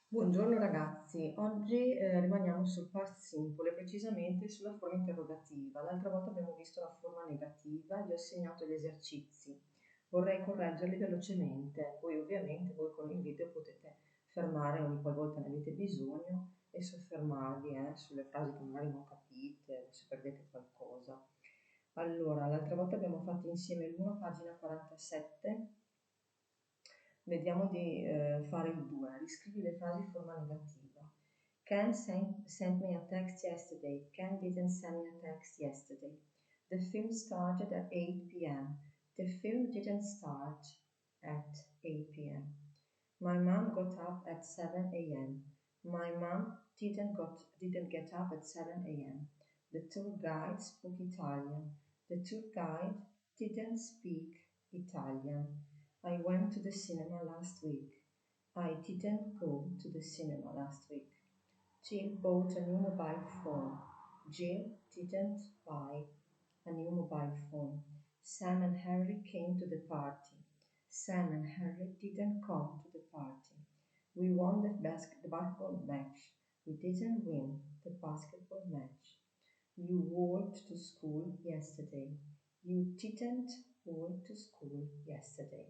Buongiorno ragazzi, oggi rimaniamo sul past simple, precisamente sulla forma interrogativa. L'altra volta abbiamo visto la forma negativa, vi ho segnato gli esercizi. Vorrei correggerli velocemente, poi ovviamente voi con il video potete fermare ogni qualvolta ne avete bisogno e soffermarvi sulle frasi che magari non capite o se perdete qualcosa. Allora, l'altra volta abbiamo fatto insieme l'1 pagina 47. Vediamo di fare il 2. Riscrivi le frasi in forma negativa. Ken sent me a text yesterday. Ken didn't send me a text yesterday. The film started at 8 p.m. The film didn't start at 8 p.m. My mom got up at 7 a.m. My mom didn't get up at 7 a.m. The tour guide spoke Italian. The tour guide didn't speak Italian. I went to the cinema last week. I didn't go to the cinema last week. Jill bought a new mobile phone. Jill didn't buy a new mobile phone. Sam and Harry came to the party. Sam and Harry didn't come to the party. We won the basketball match. We didn't win the basketball match. You walked to school yesterday. You didn't walk to school yesterday.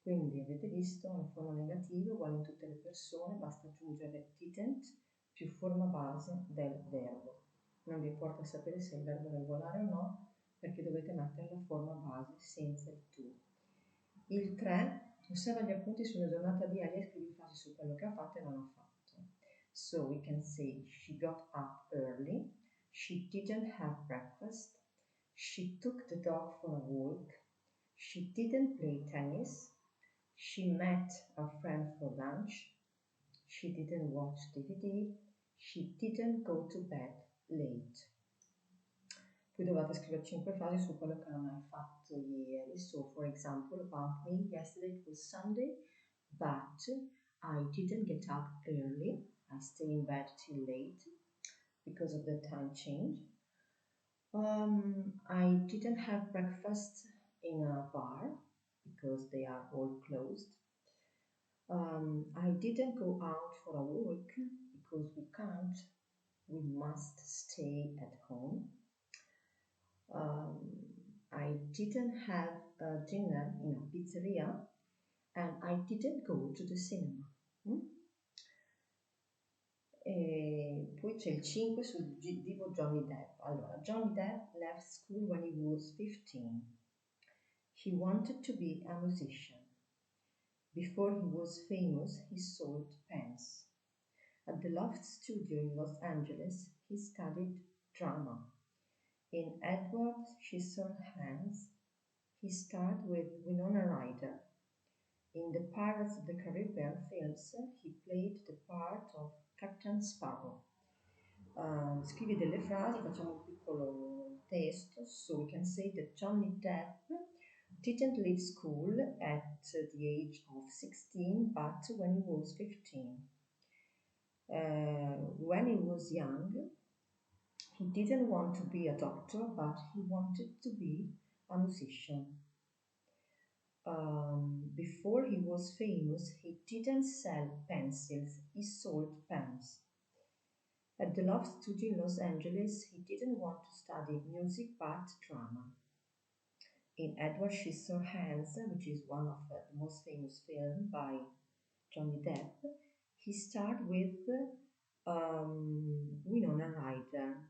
Quindi avete visto una forma negativa uguale in tutte le persone, basta aggiungere didn't più forma base del verbo. Non vi importa sapere se il verbo è regolare o no, perché dovete mettere la forma base senza il to. Il 3, osserva gli appunti sulla giornata di Ellie e scrivi frasi su quello che ha fatto e non ha fatto. So we can say she got up early, she didn't have breakfast, she took the dog for a walk, she didn't play tennis, she met a friend for lunch, she didn't watch DVD, she didn't go to bed late. Poi dovete scrivere 5 frasi su quello che non hai fatto ieri. So, for example, about me, yesterday it was Sunday, but I didn't get up early. I stay in bed till late because of the time change. I didn't have breakfast in a bar because they are all closed. I didn't go out for a walk because we can't. We must stay at home. I didn't have a dinner in a pizzeria and I didn't go to the cinema. E poi c'è il 5 sul divo Johnny Depp. Allora, Johnny Depp left school when he was 15. He wanted to be a musician. Before he was famous, he sold pens. At the Loft Studio in Los Angeles, he studied drama. In Edward Scissorhands, he starred with Winona Ryder. In the Pirates of the Caribbean films, he played the part of Captain Sparrow. Scrivi delle frasi, facciamo un piccolo testo. So we can say that Johnny Depp didn't leave school at the age of 16, but when he was 15. When he was young, he didn't want to be a doctor, but he wanted to be a musician. Before he was famous, he didn't sell pencils, he sold pens. At the Loft Studio in Los Angeles, he didn't want to study music but drama. In Edward Scissorhands, which is one of the most famous films by Johnny Depp, he starred with Winona Ryder,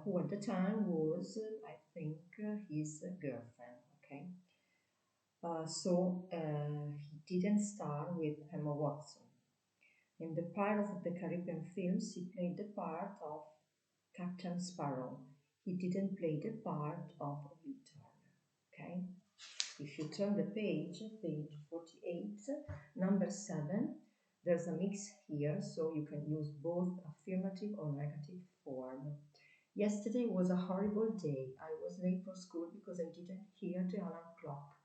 who at the time was, I think, his girlfriend. Okay, so he didn't star with Emma Watson. In the Pirates of the Caribbean films, he played the part of Captain Sparrow. He didn't play the part of Victor. Okay. If you turn the page 48, number 7, there's a mix here, so you can use both affirmative or negative form. Yesterday was a horrible day. I was late for school because I didn't hear the alarm clock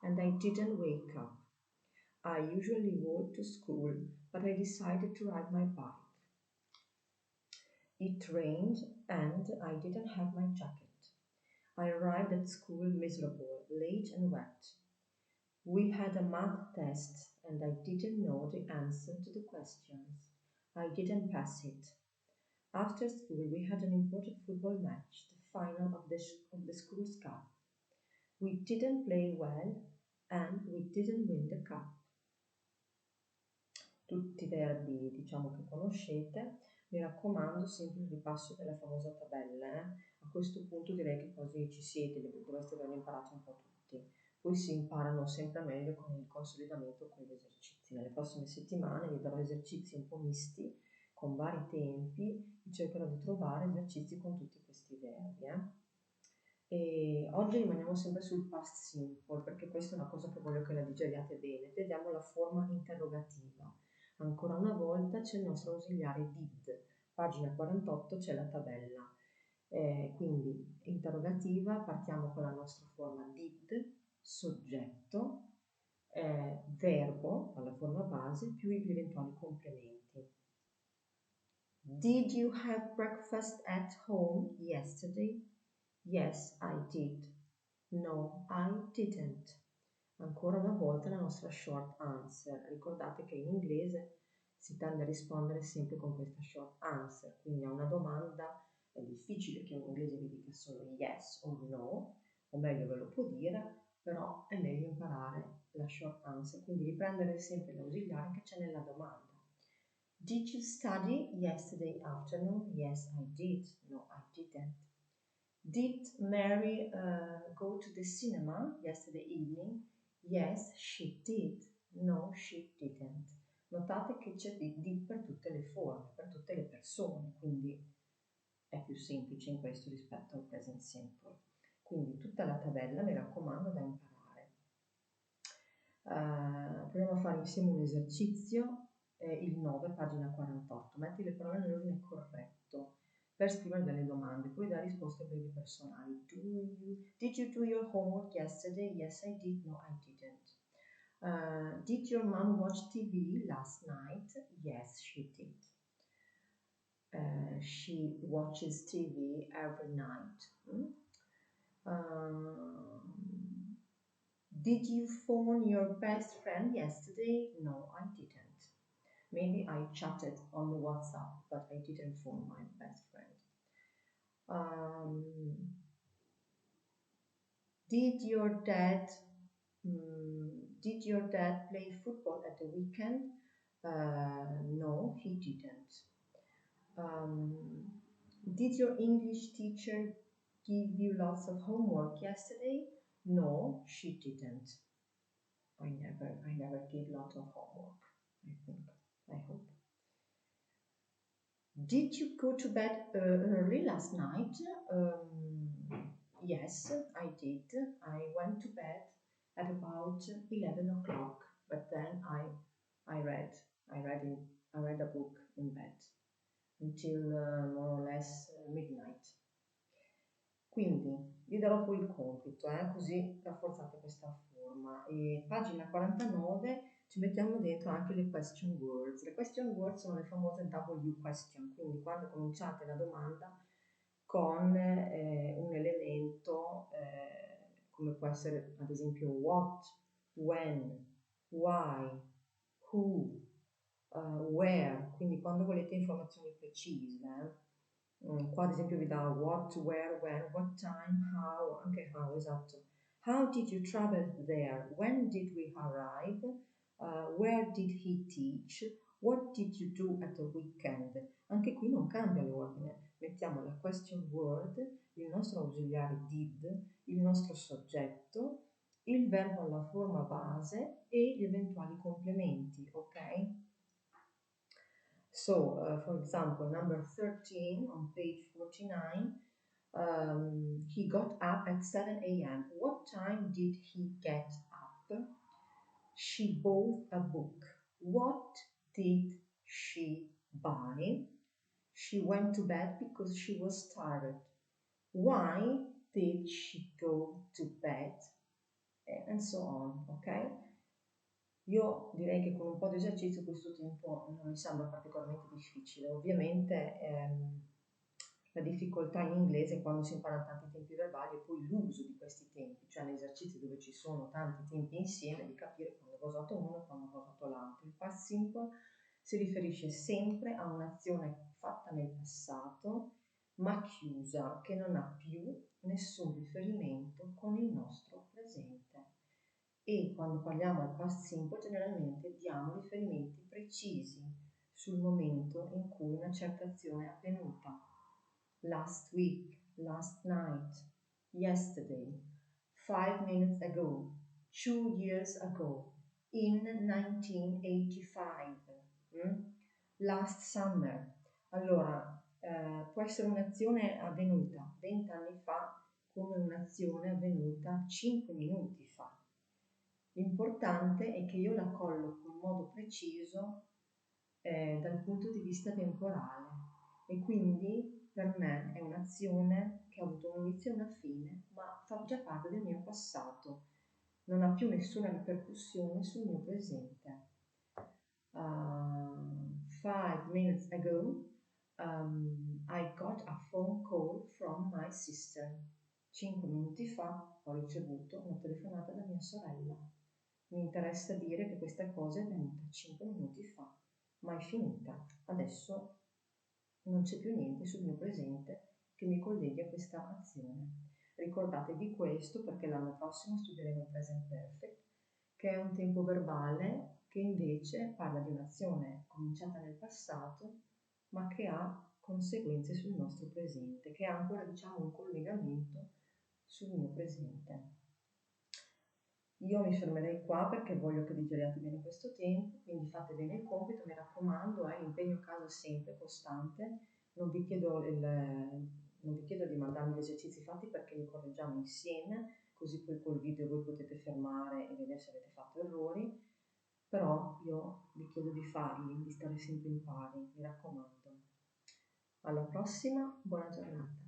and I didn't wake up. I usually walk to school, but I decided to ride my bike. It rained and I didn't have my jacket. I arrived at school miserable, late and wet. We had a math test and I didn't know the answer to the questions. I didn't pass it. After school, we had an important football match, the final of the school's cup. We didn't play well and we didn't win the cup. Tutti i verbi diciamo che conoscete, mi raccomando sempre il ripasso della famosa tabella. A questo punto direi che quasi ci siete, dovreste averlo imparato un po' tutti. Poi si imparano sempre meglio con il consolidamento con gli esercizi. Nelle prossime settimane vi darò esercizi un po' misti con vari tempi e cercherò di trovare esercizi con tutti questi verbi. E oggi rimaniamo sempre sul past simple perché questa è una cosa che voglio che la digeriate bene. Vediamo la forma interrogativa. Ancora una volta c'è il nostro ausiliare did, pagina 48 c'è la tabella. Quindi interrogativa, partiamo con la nostra forma did, soggetto, verbo alla forma base più gli eventuali complementi. Did you have breakfast at home yesterday? Yes, I did. No, I didn't. Ancora una volta la nostra short answer. Ricordate che in inglese si tende a rispondere sempre con questa short answer, quindi a una domanda è difficile che un inglese vi dica solo yes o no, o meglio ve lo può dire, però è meglio imparare la short answer, quindi riprendere sempre l'ausiliare che c'è nella domanda. Did you study yesterday afternoon? Yes, I did. No, I didn't. Did Mary go to the cinema yesterday evening? Yes, she did. No, she didn't. Notate che c'è did per tutte le forme, per tutte le persone, quindi è più semplice in questo rispetto al present simple. Quindi tutta la tabella mi raccomando da imparare. Proviamo a fare insieme un esercizio, il 9, pagina 48. Metti le parole nell'ordine corretto per scrivere delle domande, poi dare risposte brevi personali. Did you do your homework yesterday? Yes, I did. No, I didn't. Did your mom watch TV last night? Yes, she did. She watches TV every night. Did you phone your best friend yesterday? No, I didn't. Maybe I chatted on WhatsApp, but I didn't phone my best friend. Did your dad play football at the weekend? No, he didn't. Did your English teacher give you lots of homework yesterday? No, she didn't. I never gave lots of homework, I hope. Did you go to bed early last night? Yes, I did. I went to bed at about 11 o'clock, but then I read a book in bed until more or less midnight. Quindi vi darò poi il compito, così rafforzate questa forma. E pagina 49 ci mettiamo dentro anche le question words. Le question words sono le famose W question, quindi quando cominciate la domanda con un elemento come può essere ad esempio what, when, why, who, where, quindi quando volete informazioni precise. Qua ad esempio vi dà what, where, when, what time, how, anche how, esatto. How did you travel there? When did we arrive? Where did he teach? What did you do at the weekend? Anche qui non cambia l'ordine. Mettiamo la question word, il nostro ausiliare did, il nostro soggetto, il verbo alla forma base e gli eventuali complementi, ok? So, for example, number 13 on page 49, he got up at 7 a.m. What time did he get up? She bought a book. What did she buy? She went to bed because she was tired. Why did she go to bed? And so on, ok? Io direi che con un po' di esercizio questo tempo non mi sembra particolarmente difficile. Ovviamente la difficoltà in inglese quando si imparano tanti tempi verbali è poi l'uso di questi tempi, cioè negli esercizi dove ci sono tanti tempi insieme, di capire quando ho usato uno e quando ho usato l'altro. Il past simple si riferisce sempre a un'azione fatta nel passato ma chiusa, che non ha più nessun riferimento con il nostro presente. E quando parliamo al past simple generalmente diamo riferimenti precisi sul momento in cui una certa azione è avvenuta. Last week, last night, yesterday, 5 minutes ago, 2 years ago, in 1985, last summer. Allora, può essere un'azione avvenuta 20 anni fa come un'azione avvenuta 5 minuti fa. L'importante è che io la colloco in modo preciso dal punto di vista temporale e quindi per me è un'azione che ha avuto un inizio e una fine, ma fa già parte del mio passato, non ha più nessuna ripercussione sul mio presente. 5 minutes ago, I got a phone call from my sister. 5 minuti fa ho ricevuto una telefonata da mia sorella. Mi interessa dire che questa cosa è avvenuta 5 minuti fa, ma è finita. Adesso non c'è più niente sul mio presente che mi colleghi a questa azione. Ricordatevi questo perché l'anno prossimo studieremo il present perfect, che è un tempo verbale che invece parla di un'azione cominciata nel passato, ma che ha conseguenze sul nostro presente, che ha ancora diciamo un collegamento sul mio presente. Io mi fermerei qua perché voglio che digeriate bene questo tempo, quindi fate bene il compito, mi raccomando, l'impegno a casa sempre costante, non vi chiedo di mandarmi gli esercizi fatti perché li correggiamo insieme, così poi col video voi potete fermare e vedere se avete fatto errori, però io vi chiedo di farli, di stare sempre in pari, mi raccomando. Alla prossima, buona giornata.